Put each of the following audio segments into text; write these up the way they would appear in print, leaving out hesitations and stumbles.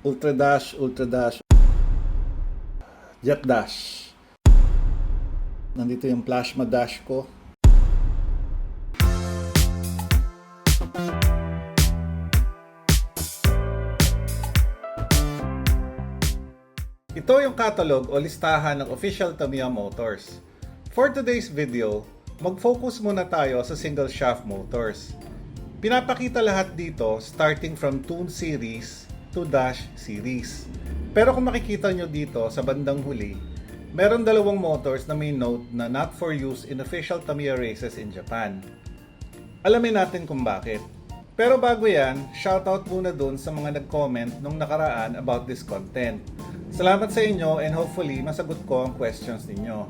Ultra Dash, Jet Dash. Nandito yung plasma dash ko. Ito yung catalog o listahan ng official Tamiya Motors. For today's video, mag-focus muna tayo sa single shaft motors. Pinapakita lahat dito starting from Tune Series to Dash Series. Pero kung makikita nyo dito sa bandang huli, meron dalawang motors na may note na not for use in official Tamiya races in Japan. Alamin natin kung bakit. Pero bago yan, shoutout muna dun sa mga nag-comment nung nakaraan about this content. Salamat sa inyo and hopefully masagot ko ang questions ninyo.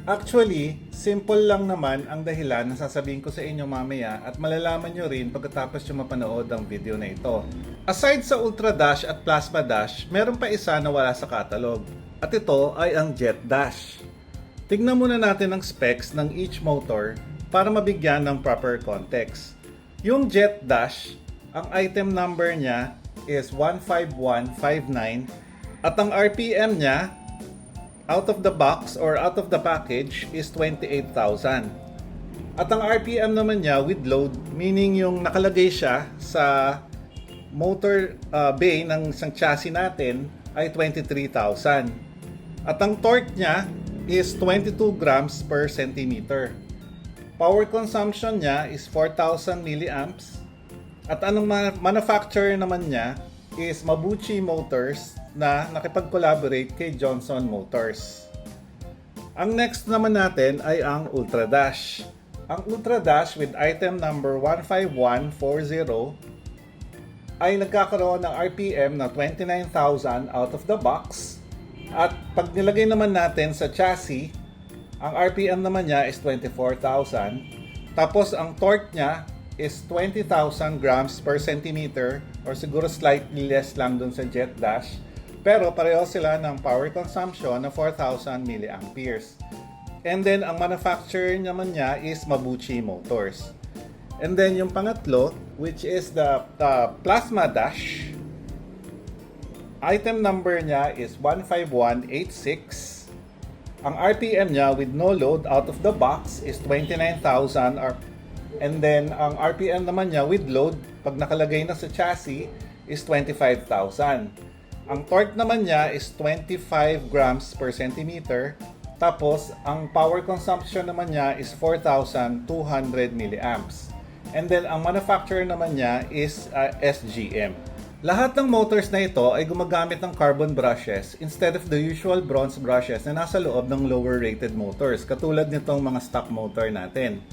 Actually, simple lang naman ang dahilan na sasabihin ko sa inyo mamaya at malalaman nyo rin pagkatapos nyo mapanood ang video na ito. Aside sa Ultra Dash at Plasma Dash, meron pa isa na wala sa catalog. At ito ay ang Jet Dash. Tignan muna natin ang specs ng each motor para mabigyan ng proper context. Yung Jet Dash, ang item number niya is 15159 at ang RPM niya out of the box or out of the package is 28,000. At ang RPM naman niya with load, meaning yung nakalagay siya sa motor bay ng isang chassis natin ay 23,000. At ang torque niya is 22 grams per centimeter. Power consumption niya is 4,000 milliamps. At anong manufacturer naman niya is Mabuchi Motors na nakipag-collaborate kay Johnson Motors. Ang next naman natin ay ang Ultra Dash. Ang Ultra Dash with item number 15140 ay nagkakaroon ng RPM na 29,000 out of the box. At pag nilagay naman natin sa chassis, ang RPM naman niya is 24,000. Tapos ang torque niya is 20,000 grams per centimeter or siguro slightly less lang dun sa Jet Dash. Pero pareho sila ng power consumption na 4,000 milliamperes. And then ang manufacturer naman niya is Mabuchi Motors. And then yung pangatlo, which is the Plasma Dash. Item number niya is 15186. Ang RPM niya with no load out of the box is 29,000. And then ang RPM naman niya with load, pag nakalagay na sa chassis, is 25,000. Ang torque naman niya is 25 grams per centimeter. Tapos, ang power consumption naman niya is 4,200 milliamps. And then, ang manufacturer naman niya is SGM. Lahat ng motors na ito ay gumagamit ng carbon brushes instead of the usual bronze brushes na nasa loob ng lower rated motors, katulad nitong mga stock motor natin.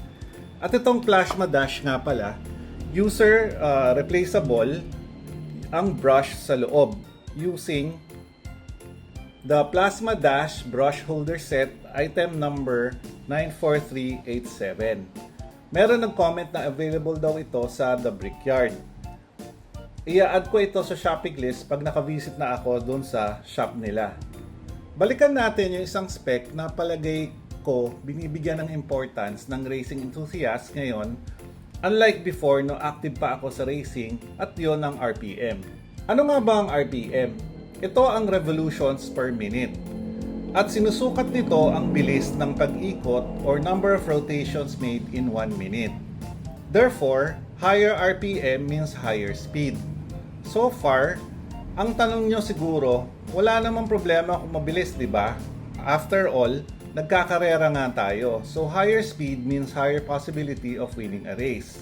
At itong Plasma Dash nga pala, user replaceable ang brush sa loob using the Plasma Dash brush holder set item number 94387. Meron nag-comment na available daw ito sa The Brickyard. Ia-add ko ito sa shopping list pag nakavisit na ako dun sa shop nila. Balikan natin yung isang spec na palagay ko binibigyan ng importance ng racing enthusiast ngayon, unlike before no active pa ako sa racing, at yon ang RPM. Ano nga ba ang RPM? Ito ang revolutions per minute. At sinusukat nito ang bilis ng pag-ikot or number of rotations made in 1 minute. Therefore, higher RPM means higher speed. So far, ang tanong nyo siguro, wala namang problema kung mabilis, di ba? After all, nagkakarera nga tayo. So higher speed means higher possibility of winning a race.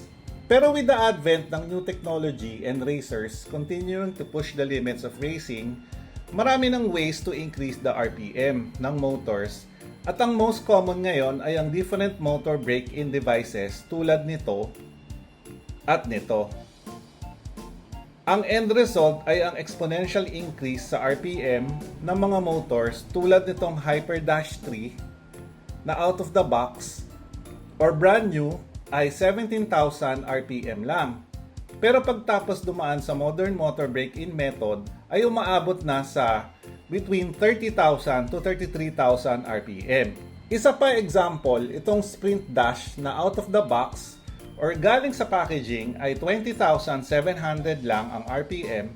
Pero with the advent ng new technology and racers continuing to push the limits of racing, marami ng ways to increase the RPM ng motors. At ang most common ngayon ay ang different motor break-in devices tulad nito at nito. Ang end result ay ang exponential increase sa RPM ng mga motors tulad nitong Hyper Dash 3 na out of the box or brand new ay 17,000 RPM lang. Pero pagtapos dumaan sa modern motor break-in method ay umaabot na sa between 30,000 to 33,000 RPM. Isa pa example, itong Sprint Dash na out of the box or galing sa packaging ay 20,700 lang ang RPM,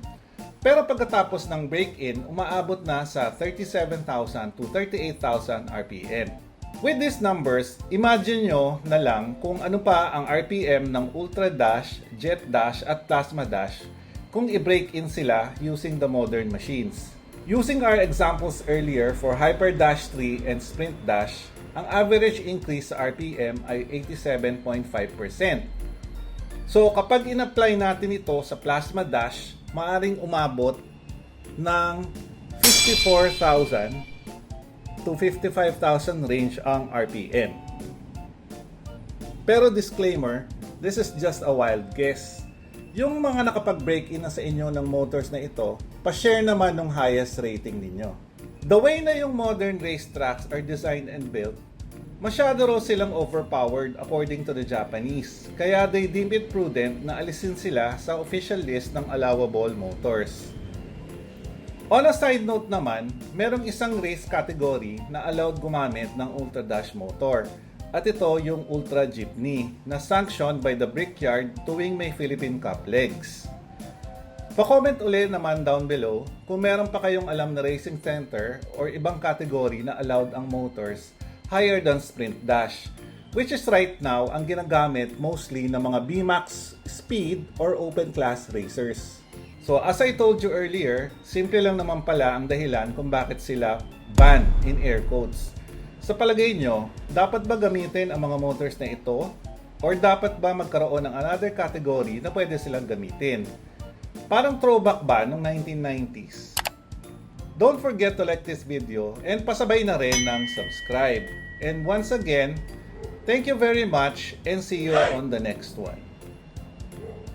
Pero pagkatapos ng break-in, umaabot na sa 37,000 to 38,000 RPM. With these numbers, imagine nyo na lang kung ano pa ang RPM ng Ultra Dash, Jet Dash at Plasma Dash kung i-break-in sila using the modern machines. Using our examples earlier for Hyper Dash 3 and Sprint Dash, ang average increase sa RPM ay 87.5%. So kapag in-apply natin ito sa Plasma Dash, maaring umabot ng 54,000 to 55,000 range ang RPM. Pero disclaimer, this is just a wild guess. Yung mga nakapag-break-in na sa inyo ng motors na ito, pa-share naman ng highest rating ninyo. The way na yung modern racetracks are designed and built, masyado raw silang overpowered according to the Japanese. Kaya they deem it prudent na alisin sila sa official list ng allowable motors. On a side note naman, merong isang race category na allowed gumamit ng Ultra Dash motor. At ito yung Ultra Jeepney na sanctioned by the Brickyard tuwing may Philippine Cup legs. Pa-comment ulit naman down below kung meron pa kayong alam na racing center or ibang category na allowed ang motors higher than Sprint Dash, which is right now ang ginagamit mostly ng mga BMAX, Speed, or Open Class racers. So as I told you earlier, simple lang naman pala ang dahilan kung bakit sila banned in air quotes. Sa palagay nyo, dapat ba gamitin ang mga motors na ito? Or dapat ba magkaroon ng another category na pwede silang gamitin? Parang throwback ba noong 1990s? Don't forget to like this video and pasabay na rin ng subscribe. And once again, thank you very much and see you on the next one.